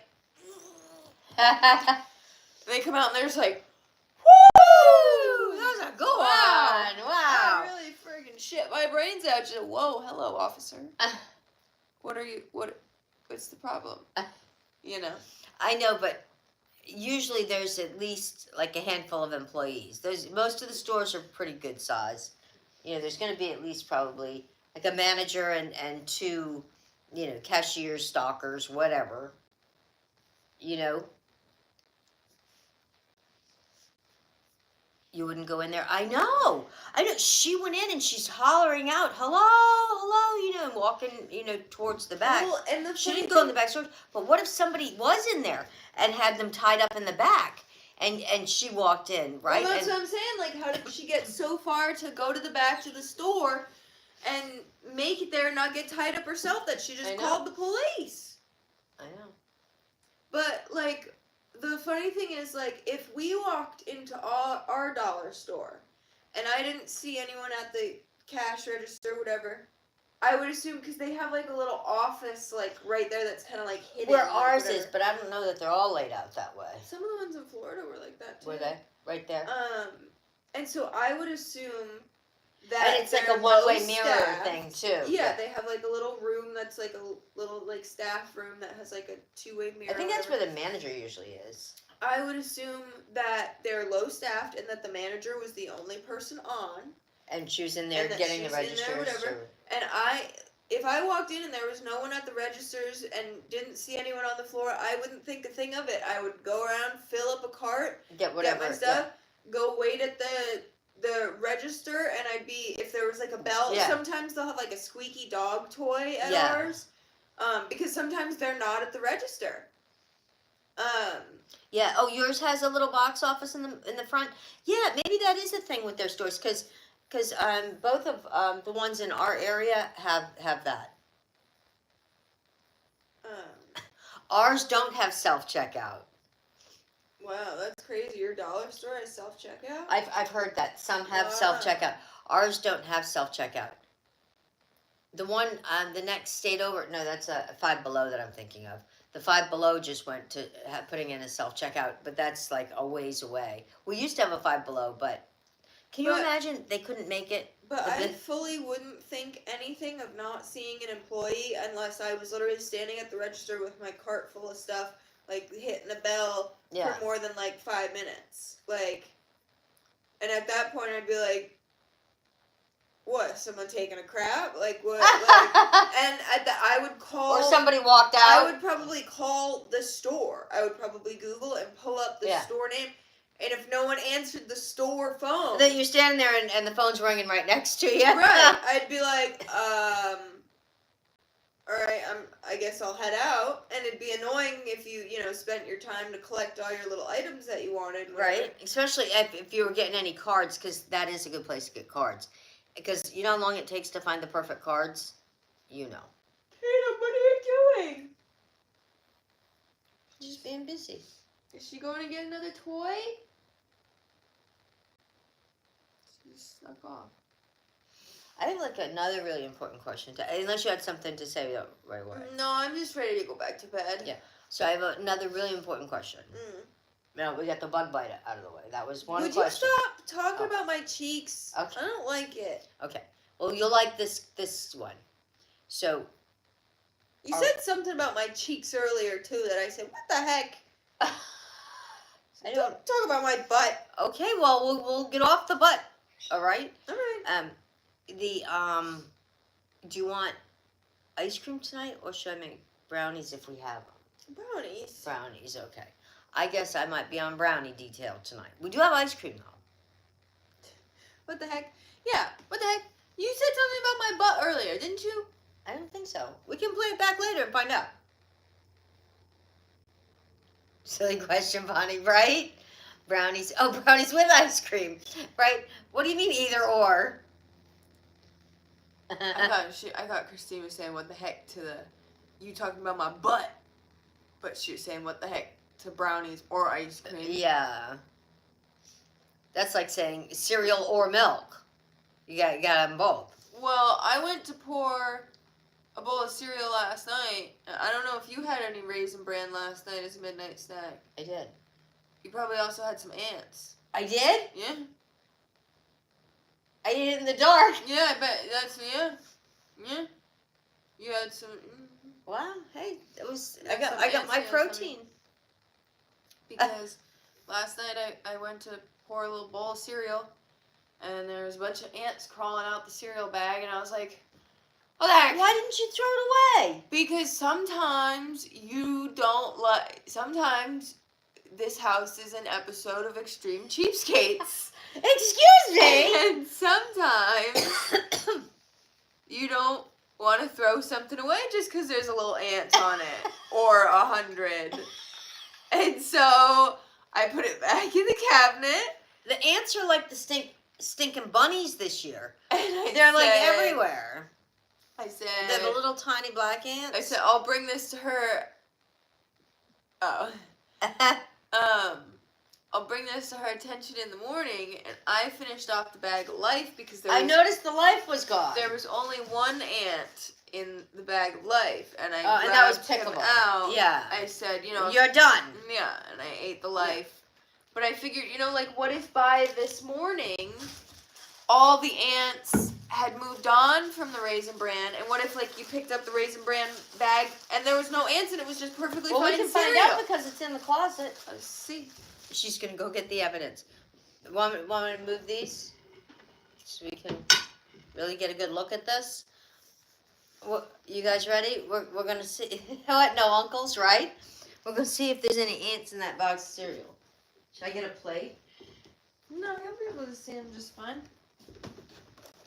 They come out and they're just like, woo! That was a good Wow. one. Wow. I really friggin' shit my brains out. Just, whoa, hello, officer. What's the problem? You know. I know, but usually there's at least like a handful of employees. Most of the stores are pretty good size. You know, there's going to be at least probably like a manager and two, you know, cashiers, stockers, whatever. You know. You wouldn't go in there. I know. She went in and she's hollering out, "Hello, hello," and walking, towards the back. Well, and She didn't go in the back store. But what if somebody was in there and had them tied up in the back, and she walked in, right? Well, that's what I'm saying. Like, how did she get so far to go to the back to the store and make it there and not get tied up herself that she just called the police? I know. But, like, the funny thing is, like, if we walked into our dollar store and I didn't see anyone at the cash register, whatever, I would assume, because they have, like, a little office, like, right there that's kind of, like, hidden. Where ours is, but I don't know that they're all laid out that way. Some of the ones in Florida were like that, too. Were they? Right there? And so I would assume that and it's like a one-way mirror thing, too. Yeah, they have, like, a little room that's, like, a little, like, staff room that has, like, a two-way mirror. I think that's where the manager usually is. I would assume that they're low-staffed and that the manager was the only person on. And she was in there getting the registers. And if I walked in and there was no one at the registers and didn't see anyone on the floor, I wouldn't think a thing of it. I would go around, fill up a cart, get my stuff, go wait at the register, and I'd be, if there was like a bell, sometimes they'll have like a squeaky dog toy at ours, because sometimes they're not at the register. Yeah. Oh, yours has a little box office in the front. Yeah, maybe that is a thing with their stores, because both of the ones in our area have that. Ours don't have self-checkout. Wow, that's crazy. Your dollar store has self-checkout? I've heard that. Some have self-checkout. Ours don't have self-checkout. The one, the next state over, no, that's a Five Below that I'm thinking of. The Five Below just went to putting in a self-checkout, but that's like a ways away. We used to have a Five Below, but can you imagine they couldn't make it? But I fully wouldn't think anything of not seeing an employee unless I was literally standing at the register with my cart full of stuff, like hitting a bell for more than like 5 minutes. Like, and at that point I'd be like, what, someone taking a crap? Like, what? Like, and I would call... Or somebody walked out. I would probably call the store. I would probably Google and pull up the store name. And if no one answered the store phone... Then you're standing there and the phone's ringing right next to you. Right. I'd be like, alright, I guess I'll head out. And it'd be annoying if you spent your time to collect all your little items that you wanted. Right. Especially if you were getting any cards, because that is a good place to get cards. Because you know how long it takes to find the perfect cards? You know. Tatum, what are you doing? Just being busy. Is she going to get another toy? She just snuck off. I have like another really important question, unless you had something to say right away. No, I'm just ready to go back to bed. Yeah. So I have another really important question. Now we got the bug bite out of the way. That was one question. Would you stop talking about my cheeks? Okay. I don't like it. Okay. Well, you'll like this one. So. You said something about my cheeks earlier too that I said, what the heck? I don't talk about my butt. Okay. Well, we'll get off the butt. All right. All right. Do you want ice cream tonight, or should I make brownies if we have them? Brownies. Brownies. Okay. I guess I might be on brownie detail tonight. We do have ice cream, though. What the heck? Yeah, what the heck? You said something about my butt earlier, didn't you? I don't think so. We can play it back later and find out. Silly question, Bonnie, right? Brownies. Oh, brownies with ice cream, right? What do you mean either or? I thought Christine was saying what the heck to you talking about my butt, but she was saying what the heck to brownies or ice cream. Yeah. That's like saying cereal or milk. You gotta have them both. Well, I went to pour a bowl of cereal last night. I don't know if you had any Raisin Bran last night as a midnight snack. I did. You probably also had some ants. I did? Yeah. I ate it in the dark. Yeah, I bet that's Yeah. You had some. Wow. Hey, it was. I got my protein. Because last night I went to pour a little bowl of cereal, and there was a bunch of ants crawling out the cereal bag, and I was like, "Oh, why didn't you throw it away?" Because sometimes you don't like. Sometimes this house is an episode of Extreme Cheapskates. Excuse me. And sometimes you don't want to throw something away just because there's a little ant on it or 100. And so I put it back in the cabinet. The ants are like the stinking bunnies this year. And They're like everywhere. I said, They're the little tiny black ants. I said, I'll bring this to her. Oh. I'll bring this to her attention in the morning, and I finished off the bag of life because I noticed the life was gone. There was only one ant in the bag of life, and I and that was grabbed him pickable. out. Yeah. I said, you're done. Yeah, and I ate the life. Yeah. But I figured, like, what if by this morning all the ants had moved on from the Raisin Bran, and what if, like, you picked up the Raisin Bran bag and there was no ants and it was just perfectly fine we can cereal? find out because it's in the closet. Let's see. She's gonna go get the evidence. Want me to move these so we can really get a good look at this? You guys ready? We're gonna see. What? No uncles, right? We're gonna see if there's any ants in that box of cereal. Should I get a plate? No, you'll be able to see them just fine.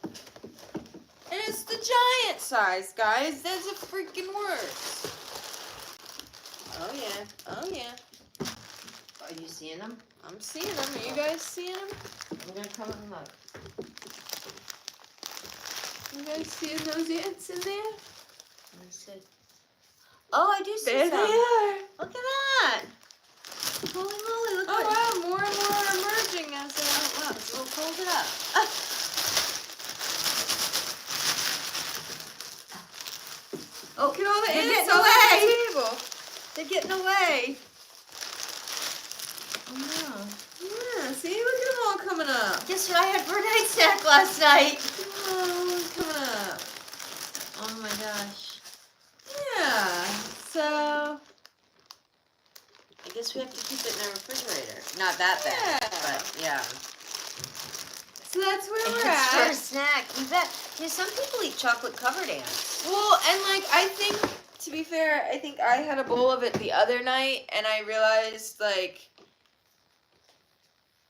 And it's the giant size, guys. That's a freaking works. Oh yeah. Oh yeah. Are you seeing them? I'm seeing them. Are you guys seeing them? I'm gonna come and look. You guys seeing those ants in there? Let me see. Oh, I do see there some. They are. Look at that. Holy moly, look Oh, wow. More and more are emerging as wow, so we'll fold it up. Oh, look at all the they're ants getting on away. the table. They're getting away. Oh, no. Yeah, see? Look at them all coming up. Guess what I had for a night snack last night? Oh, coming up. Oh my gosh. Yeah. So, I guess we have to keep it in the refrigerator. Not that bad, but yeah. So that's where we're It's for a at. snack. You bet. Some people eat chocolate covered ants. Well, and like I think, to be fair, I think I had a bowl of it the other night, and I realized like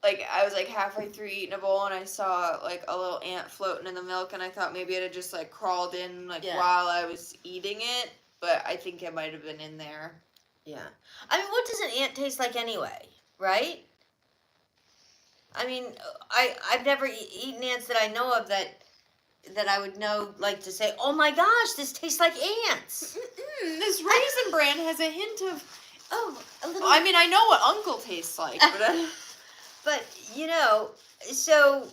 I was like halfway through eating a bowl, and I saw like a little ant floating in the milk, and I thought maybe it had just like crawled in while I was eating it, but I think it might have been in there. Yeah. I mean, what does an ant taste like anyway? Right? I mean, I've never eaten ants that I know of that I would know, like, to say, oh my gosh, this tastes like ants. This Raisin Bran has a hint of, a little. I mean, I know what Uncle tastes like, but but so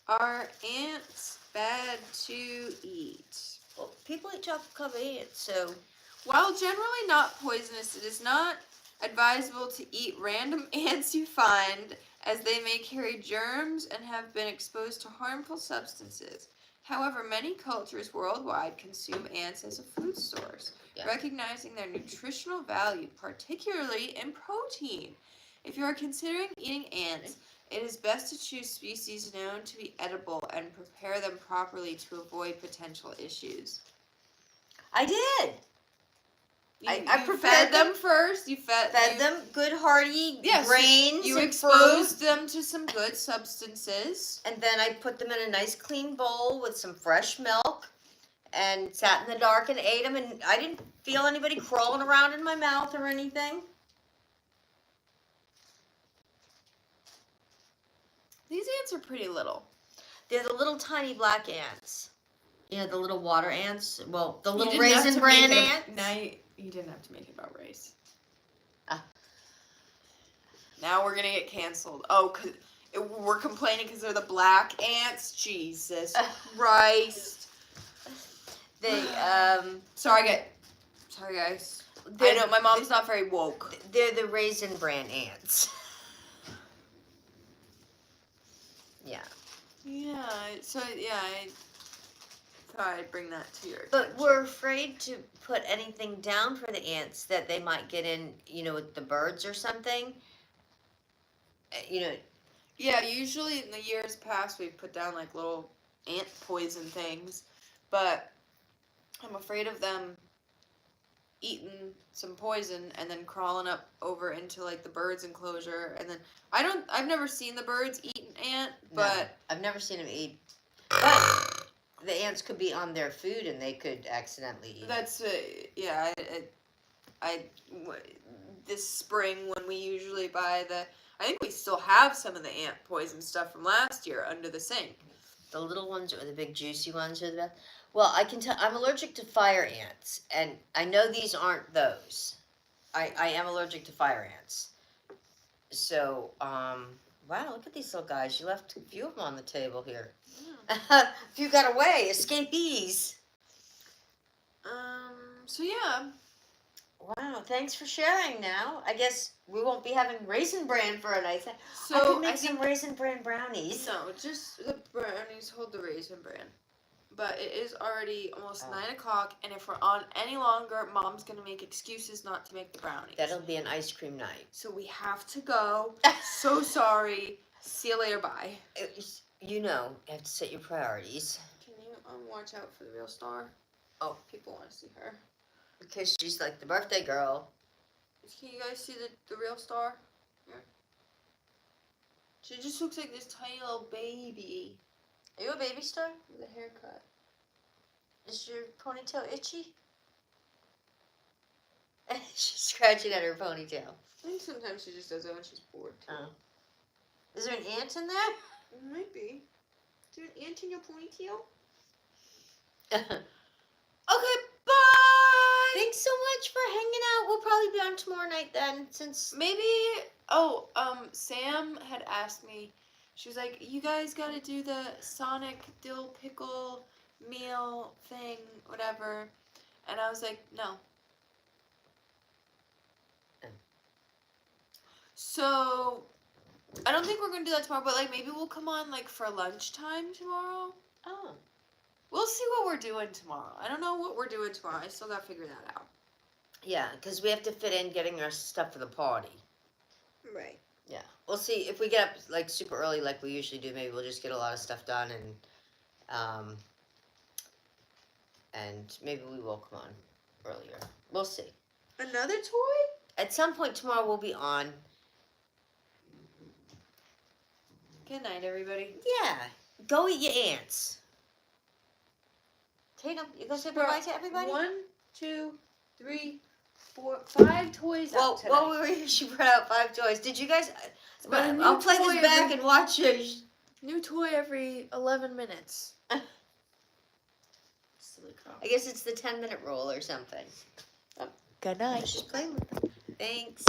are ants bad to eat? Well, people eat chocolate covered ants, so. While generally not poisonous, it is not advisable to eat random ants you find, as they may carry germs and have been exposed to harmful substances. However, many cultures worldwide consume ants as a food source, recognizing their nutritional value, particularly in protein. If you are considering eating ants, it is best to choose species known to be edible and prepare them properly to avoid potential issues. I did. I prepared them first. You fed them good hearty grains. You and exposed fruit. them to some good substances. And then I put them in a nice clean bowl with some fresh milk and sat in the dark and ate them. And I didn't feel anybody crawling around in my mouth or anything. These ants are pretty little. They're the little tiny black ants. You know, the little water ants. Well, the little Raisin Bran ants. Now you didn't have to make it about race. Now we're going to get canceled. Oh, cause we're complaining because they're the black ants? Jesus Christ. They, Sorry, guys. I know, my mom's not very woke. They're the Raisin Bran ants. Yeah. Yeah, so, I thought I'd bring that to your attention. But we're afraid to put anything down for the ants that they might get in, with the birds or something. Yeah, usually in the years past we've put down like little ant poison things, but I'm afraid of them eaten some poison and then crawling up over into like the birds enclosure, and then I've never seen the birds eat an ant, No, but I've never seen them eat. But the ants could be on their food and they could accidentally eat it. that's yeah. This spring when we usually buy I think we still have some of the ant poison stuff from last year under the sink. The little ones or the big juicy ones are the best. Well, I can tell I'm allergic to fire ants, and I know these aren't those. I am allergic to fire ants. So, wow, look at these little guys. You left a few of them on the table here. Yeah. A few got away, escapees. So yeah. Wow, thanks for sharing now. I guess we won't be having Raisin Bran for a night. So I could make some Raisin Bran brownies. No, just the brownies hold the Raisin Bran. But it is already almost 9 o'clock, and if we're on any longer, Mom's going to make excuses not to make the brownies. That'll be an ice cream night. So we have to go. So sorry. See you later. Bye. You know, you have to set your priorities. Can you watch out for the real star? Oh. People want to see her. Because she's like the birthday girl. Can you guys see the real star? Here. She just looks like this tiny little baby. Are you a baby star? With a haircut. Is your ponytail itchy? She's scratching at her ponytail. I think sometimes she just does it when she's bored too. Oh. Is there an ant in there? Might be. Is there an ant in your ponytail? Okay, bye! Thanks so much for hanging out. We'll probably be on tomorrow night then, since... Maybe, Sam had asked me, she was like, you guys gotta do the Sonic dill pickle meal thing, whatever. And I was like, no. So, I don't think we're gonna do that tomorrow, but like maybe we'll come on like for lunchtime tomorrow. Oh. We'll see what we're doing tomorrow. I don't know what we're doing tomorrow. I still gotta figure that out. Yeah, because we have to fit in getting our stuff for the party. Right. Yeah. We'll see. If we get up like super early like we usually do, maybe we'll just get a lot of stuff done and maybe we will come on earlier. We'll see. Another toy? At some point tomorrow we'll be on. Good night, everybody. Yeah. Go eat your ants. Tatum, you gonna say bye to everybody? 1, 2, 3, 4, 5 toys out today. Well, she brought out 5 toys. Did you guys... But I'll play this back and watch it. New toy every 11 minutes. Silly crap. I guess it's the 10-minute rule or something. Good night. She's playing with them. Thanks.